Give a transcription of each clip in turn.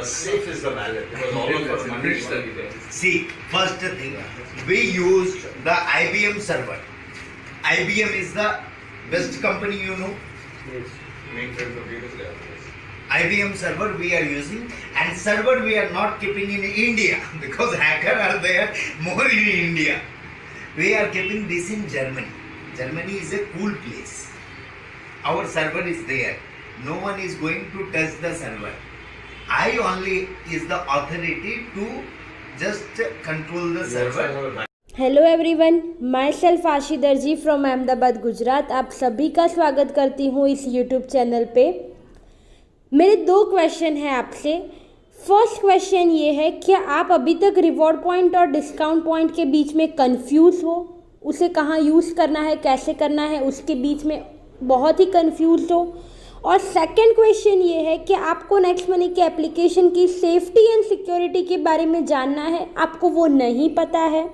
safe is the wallet? Because all of our money is stuck there. See, first thing, we used the IBM server. IBM is the best company, you know. Mainframe computers there. IBM server we are using, and server we are not keeping in India because hackers are there more in India. We are keeping this in Germany. Germany is a cool place. Our server is there. No one is going to touch the server. I only is the authority to just control the server. Hello everyone, my self आशी दर्जी from Ahmedabad Gujarat. आप सभी का स्वागत करती हूँ इस YouTube channel पे। मेरे दो क्वेश्चन हैं आपसे। फर्स्ट क्वेश्चन ये है, क्या आप अभी तक रिवॉर्ड पॉइंट और डिस्काउंट पॉइंट के बीच में कंफ्यूज हो? उसे कहाँ यूज़ करना है, कैसे करना है, उसके बीच में बहुत ही कंफ्यूज हो? और सेकंड क्वेश्चन ये है कि आपको नेक्स्ट मनी के एप्लीकेशन की सेफ्टी एंड सिक्योरिटी के बारे में जानना है, आपको वो नहीं पता है?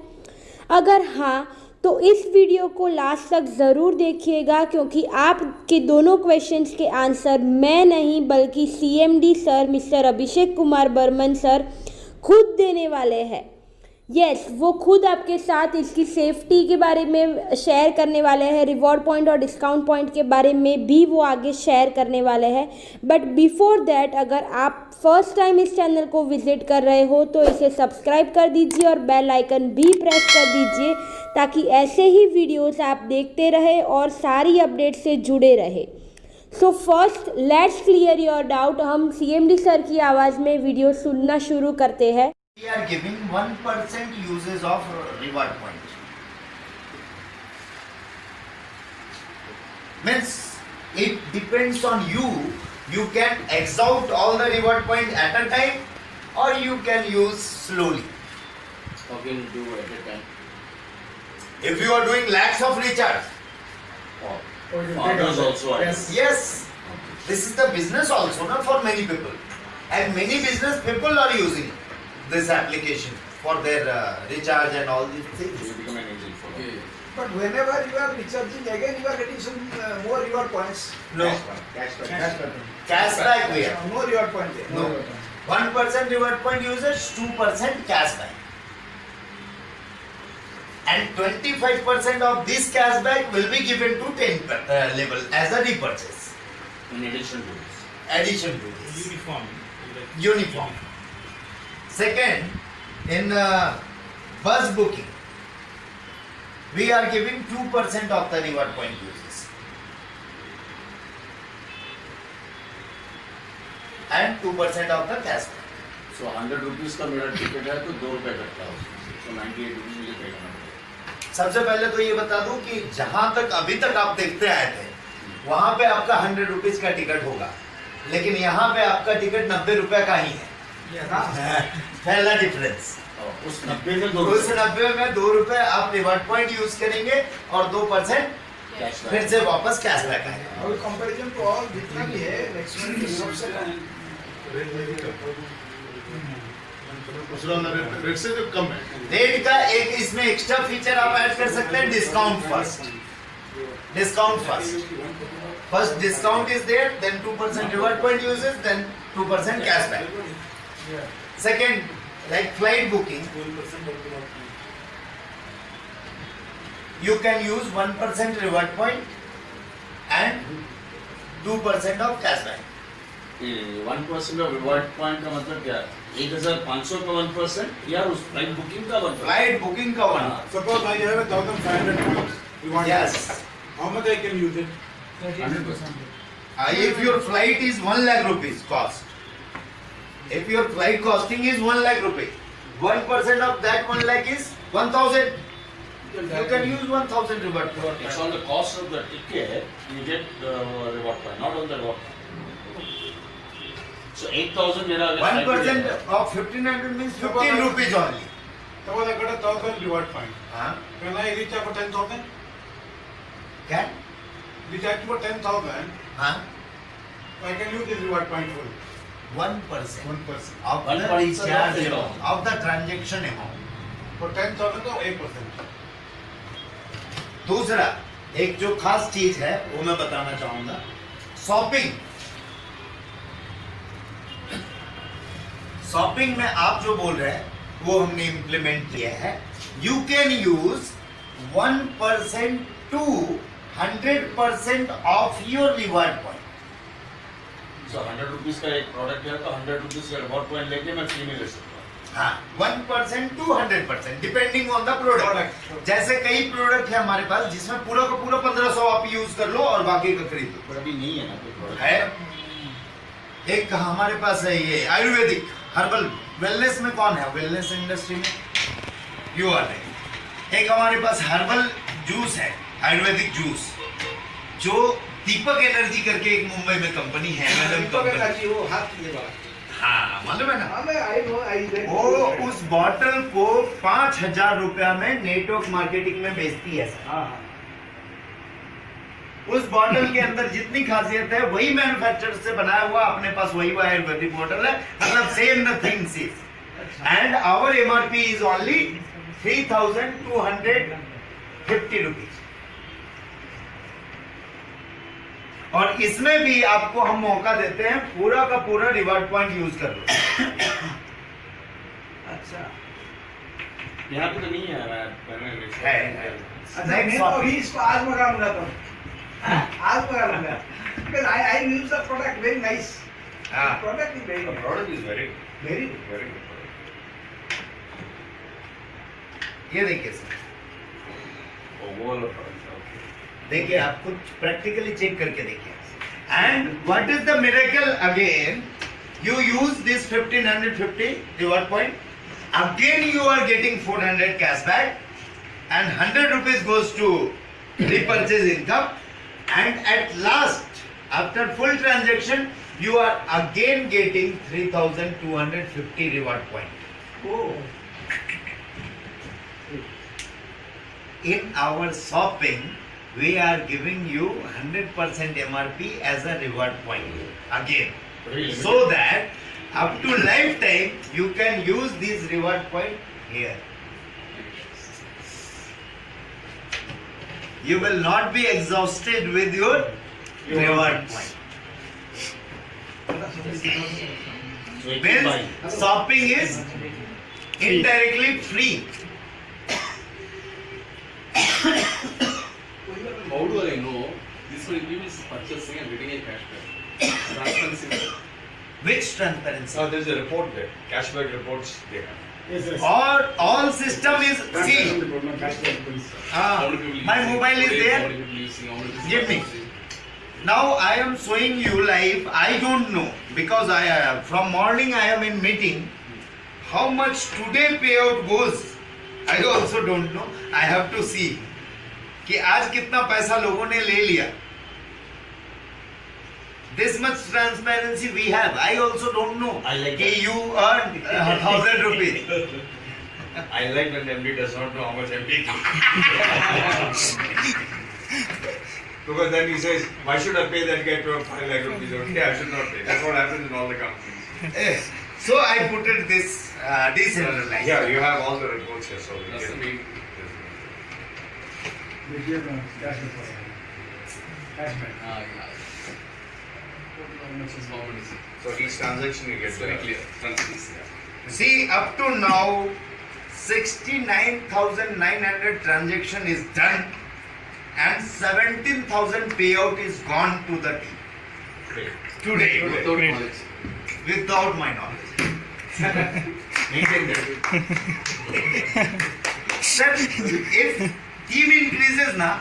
अगर हाँ तो इस वीडियो को लास्ट तक ज़रूर देखिएगा, क्योंकि आपके दोनों क्वेश्चंस के आंसर मैं नहीं बल्कि CMD sir mister Abhishek Kumar Burman sir खुद देने वाले हैं। यस, वो खुद आपके साथ इसकी सेफ्टी के बारे में शेयर करने वाले हैं, रिवॉर्ड पॉइंट और डिस्काउंट पॉइंट के बारे में भी वो आगे शेयर करने वाले हैं। बट बिफोर दैट, अगर आप फर्स्ट टाइम इस चैनल को विजिट कर रहे हो तो इसे सब्सक्राइब कर दीजिए और बेल आइकन भी प्रेस कर दीजिए, ताकि ऐसे ही वीडियोस आप देखते रहे और सारी अपडेट से जुड़े रहे। So first let's clear your doubt. हम CMD सर की आवाज़ में वीडियो सुनना शुरू करते हैं। We are giving 1% uses of reward point. Means it depends on you. You can exhaust all the reward point at a time, or you can use slowly. How can you do at a time? If you are doing lakhs of recharge, Others also are. yes, this is the business also, not for many people, and many business people are using this application for their recharge and all these things. You become an agent for them. But whenever you are recharging, again you are getting some more reward points. No, Cashback. cashback we have. No reward point there. No. 1% reward point users, 2% cashback. And 25% of this cashback will be given to 10 level as a repurchase. In addition to this. Addition to this. Uniform. Second, in bus booking, we are giving 2% of the reward point users. And 2% of the cashback. So 100 rupees का मेरा ticket है तो 2 रुपए कटता है उसमें। So 98 rupees मुझे पे करना पड़ेगा। सबसे पहले तो ये बता दूं कि जहां तक अभी तक आप देखते आए थे, वहां पे आपका 100 रुपीज का टिकट होगा, लेकिन यहाँ पे आपका टिकट 90 रुपए का ही है। पहला डिफरेंस। उस 90 में 2 उस 90 में 2 रुपए आप रिवॉर्ड पॉइंट यूज करेंगे और 2% फिर से वापस कैशबैक आएगा। और कंपैरिजन टू ऑल जितना भी है नेक्स्ट मंथ सबसे कम रेट से जो कम है। रेट का एक इसमें एक्स्ट्रा फीचर आप ऐड कर सकते हैं, discount first. Discount first discount is there, then 2% reward point uses, then 2% cashback. Second, like flight booking, you can use 1% reward point and 2% of cashback. 1% of reward point का मतलब क्या है? 1500 का 1% या उस फ्लाइट बुकिंग का 1%? Flight booking का 1%. Suppose I have 1,500 points. You want Yes. How much I can use it? 100%. If your flight is 1 lakh rupees cost, if your flight costing is 1 lakh rupees, 1% of that 1 lakh is 1,000. You can use 1,000 reward point. It's on the cost of the ticket you get the reward point, not on the reward point. So 8,000 मेरा अगर 1% of 1,500 means 15 rupees only. Suppose I got 1,000 reward point. Huh? Can I recharge for 10,000? Can? Recharge for 10,000. Huh? I can use this reward point full. 1% 1%. of the 1% recharge of the amount, of the transaction amount. For 10,000 तो 8%. दूसरा एक जो खास चीज है वो मैं बताना चाहूंगा, शॉपिंग। शॉपिंग में आप जो बोल रहे हैं वो हमने इम्प्लीमेंट किया है. You can use 1% to 100% of your reward point. So 100 rupees का एक प्रोडक्ट है तो 100 रुपीज का रिवॉर्ड पॉइंट लेके मैं फ्री में ले सकता हूँ. हाँ, 1% to 100% depending on the product. जैसे कई प्रोडक्ट है हमारे पास जिसमें पूरा का पूरा 1500 आप यूज कर लो और बाकी का खरीद लो. पर अभी नहीं है ना कोई प्रोडक्ट. है एक हमारे पास है ये आयुर्वेदिक हर्बल वेलनेस में कौन है? वेलनेस इंडस्ट्री में यू आर है. एक हमारे पास हर्बल जूस है, आयुर्वेदिक जूस, जो दीपक एनर्जी करके एक मुंबई में कंपनी है, मैडम कंपनी. वो हाथ के वाला. हाँ मालूम है ना. हाँ, मैं आई नो आई रेड. वो उस बॉटल को 5,000 रुपया में नेटवर्क मार्केटिंग में बेचती है सर. हाँ हाँ. उस बॉटल के अंदर जितनी खासियत है वही मैन्युफैक्चरर से बनाया हुआ, अपने पास वही आयुर्वेदिक बॉटल है, मतलब same the things is. And our MRP is only 3,250 rupees. और इसमें भी आपको हम मौका देते हैं पूरा का पूरा रिवार्ड पॉइंट यूज कर लो. अच्छा. यहाँ पे तो नहीं है. है. अच्छा, मैं तो अभी इसको आज मंगा लूंगा तो. आज मंगा लूंगा. Because I use the product very nice. हाँ. Product is very good. Product is very Very good. Very good. ये देखिए सर, ओवरऑल प्रोडक्ट. देखिए आप खुद प्रैक्टिकली चेक करके देखिए. And what is the miracle again? You use this 1550 reward point, again you are getting 400 cashback and 100 rupees goes to repurchase income, and at last after full transaction you are again getting 3,250 reward point. Oh. In our shopping we are giving you 100% MRP as a reward point again, so that up to lifetime you can use these reward point here. You will not be exhausted with your reward point. Means shopping is indirectly free. How do I know this will give is purchasing and getting a cashback? Transparency. Which transparency? So there's a report there. Cashback reports they have. All system is see. How many people My using, mobile is how there. many people using, how many people Give me. using. Now I am showing you live. I don't know because I from morning I am in meeting. How much today payout goes? I also don't know. I have to see कि आज कितना पैसा लोगों ने ले लिया. This much transparency we have. I also don't know. I like कि that. you earned 1,000 rupees. I like when the MD does not know how much I'm taking. Because then he says, why should I pay that guy 5 lakh rupees? Okay, I should not pay. That's what happens in all the companies. So I put it this decentralized. Yeah, you have all the reports here, so we That's the can. main. Cashback. Yeah. How much is how much is it? So each transaction you get It's very clear. Transparency. See, up to now, 69,900 transaction is done and 17,000 payout is gone to the team. Great. Today, Without knowledge. without my knowledge. Maintain that. Sir, if team increases now,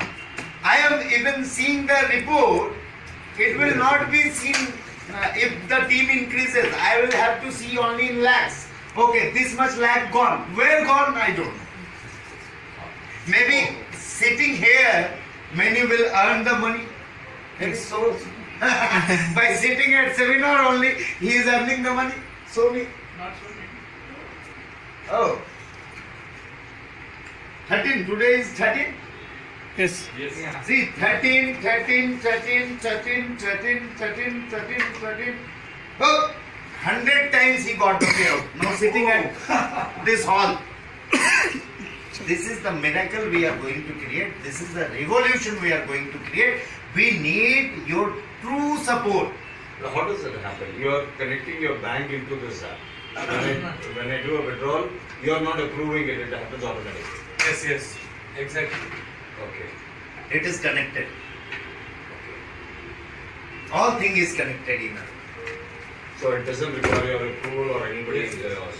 I am even seeing the report, it will not be seen if the team increases. I will have to see only in lakhs. Okay, this much lakh gone. Where gone? I don't know. Maybe sitting here, many will earn the money. Maybe so. By sitting at seminar only, he is earning the money. So me. Oh. 13. Today is 13. Yes. See, 13, 13, 13, 13, 13, 13, 13, 13. Oh, 100 times he got the payout. Now sitting at this hall. This is the miracle we are going to create. This is the revolution we are going to create. We need your true support. Now, how does that happen? You are connecting your bank into this app. When I do a withdrawal, you are not approving it, it happens automatically. Yes, exactly. Okay. It is connected. All thing is connected in a. So it doesn't require your approval or anybody's backup.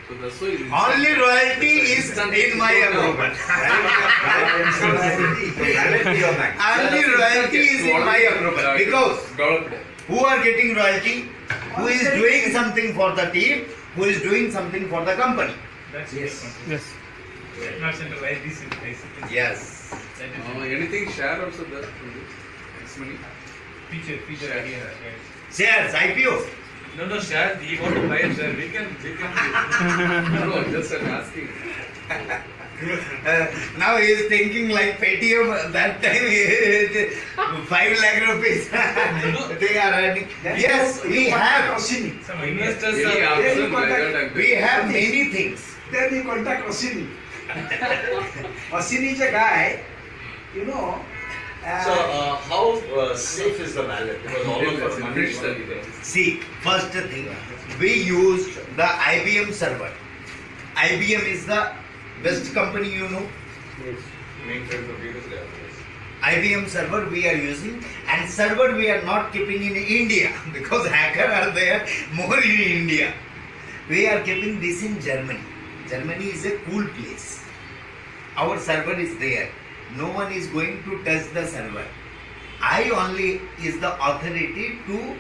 So that's why it's Only royalty is in my approval. Only royalty is in my approval. Because developed. who are getting royalty? Who is doing something for the team? Who is doing something for the company? Yes. Not centralized, decentralized. Yes. Anything share also there from this money? Feature idea. Shares, IPO. No, share. We want to buy a share. We can. No, just I'm asking. Now he is thinking like Paytm. That time 5 lakh rupees. They are earning. Yes, we have. Some investors Really are. absent like that. We have many things. Then you contact Rossini. Rossini is a guy, you know. So, how safe is the wallet? Because all of us money is study. See, first thing, we used the IBM server. IBM is the best company you know. Mainframe computers, they are. IBM server we are using, and server we are not keeping in India because hacker are there more in India. We are keeping this in Germany. Germany is a cool place. Our server is there. No one is going to touch the server. I only is the authority to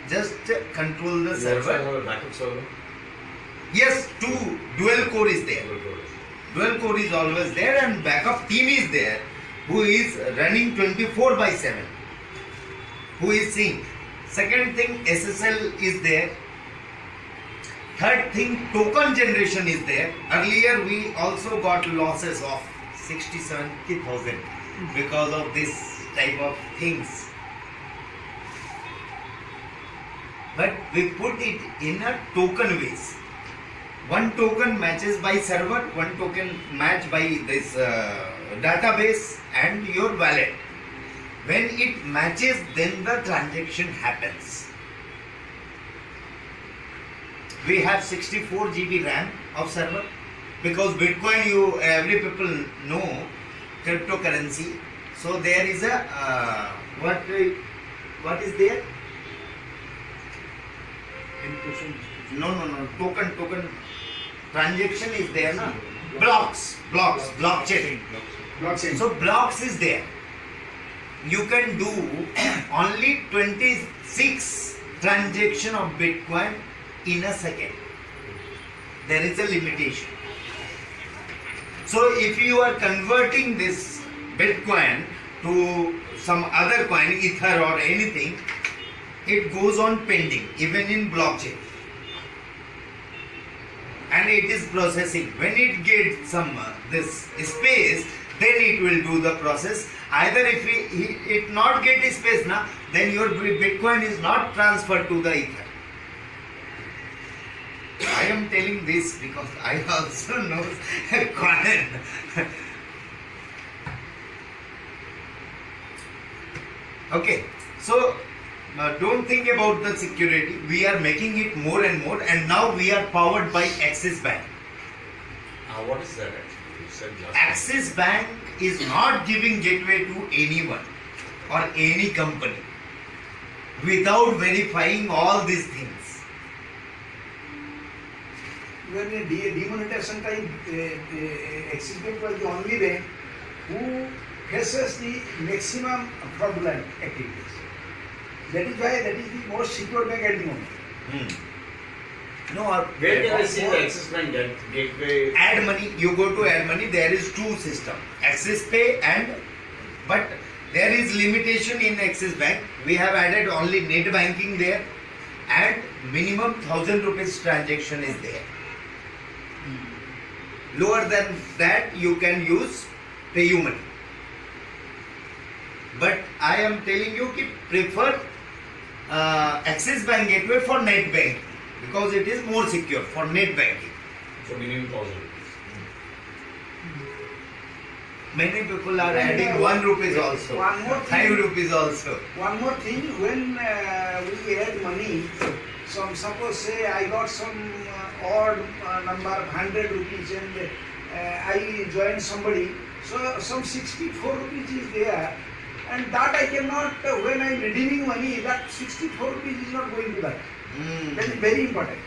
just control the You also server. have a backup server? Yes, dual core is there. Dual core is always there, and backup team is there who is running 24/7. Who is seeing. Second thing, SSL is there. Third thing, token generation is there. Earlier we also got losses of 60,000-70,000 because of this type of things. But we put it in a token ways. One token matches by server, one token match by this database and your wallet. When it matches, then the transaction happens. We have 64 GB RAM of server because Bitcoin, every people know cryptocurrency. So there is a what is there? No. Token transaction is there, na? Blocks, blockchain. So blocks is there. You can do only 26 transaction of Bitcoin in a second. There is a limitation. So if you are converting this Bitcoin to some other coin, Ether or anything, it goes on pending, even in blockchain. And it is processing. When it gets some this space, then it will do the process. Either if it not get space, then your Bitcoin is not transferred to the Ether. I am telling this because I also know coin. Okay, so don't think about the security. We are making it more and more, and now we are powered by Axis Bank. What is that actually? You said last Axis Bank is not giving gateway to anyone or any company without verifying all these things. When in demonetization time, Axis Bank was the only bank who faces the maximum fraudulent activities. That is why that is the most secure bank at the moment. No, Where can I see the Axis Bank gateway? add money. You go to add money. There is two system: Axis Pay but there is limitation in Axis Bank. We have added only net banking there, and minimum 1,000 rupees transaction is there. Lower than that, you can use PayUmoney. But I am telling you, prefer Axis Bank gateway for net banking because it is more secure for net banking. So minimum 1,000 rupees. Many people are adding 1 rupees also, One more thing. 5 rupees also. One more thing, when we add money, suppose say I got some odd number 100 rupees and I joined somebody, so some 64 rupees is there, and that I cannot, when I am redeeming money, that 64 rupees is not going to that. That is very important.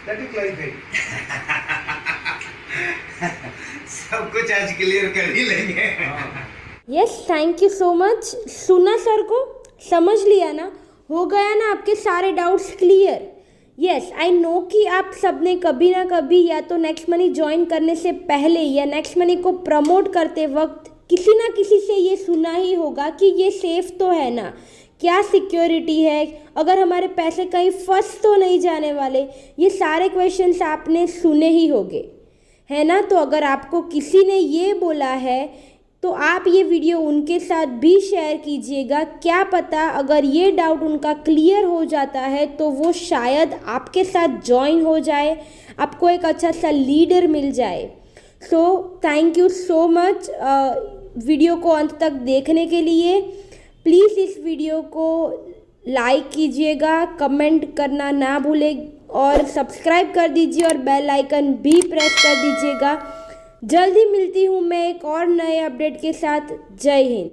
That is clarified. सब कुछ आज clear कर ही लेंगे. Yes, thank you so much. सुना sir को, समझ लिया ना, हो गया ना आपके सारे doubts clear. Yes, I know कि आप सब ने कभी ना कभी या तो नेक्स्ट मनी ज्वाइन करने से पहले या नेक्स्ट मनी को प्रमोट करते वक्त किसी ना किसी से ये सुना ही होगा कि ये सेफ तो है ना, क्या सिक्योरिटी है, अगर हमारे पैसे कहीं फंस तो नहीं जाने वाले. ये सारे क्वेश्चंस आपने सुने ही होंगे, है ना. तो अगर आपको किसी ने ये बोला है तो आप ये वीडियो उनके साथ भी शेयर कीजिएगा. क्या पता अगर ये डाउट उनका क्लियर हो जाता है तो वो शायद आपके साथ ज्वाइन हो जाए, आपको एक अच्छा सा लीडर मिल जाए. So thank you so much video को अंत तक देखने के लिए. प्लीज़ इस वीडियो को लाइक कीजिएगा, कमेंट करना ना भूलें और सब्सक्राइब कर दीजिए और बेल आइकन भी प्रेस कर दीजिएगा. जल्दी मिलती हूँ मैं एक और नए अपडेट के साथ. जय हिंद.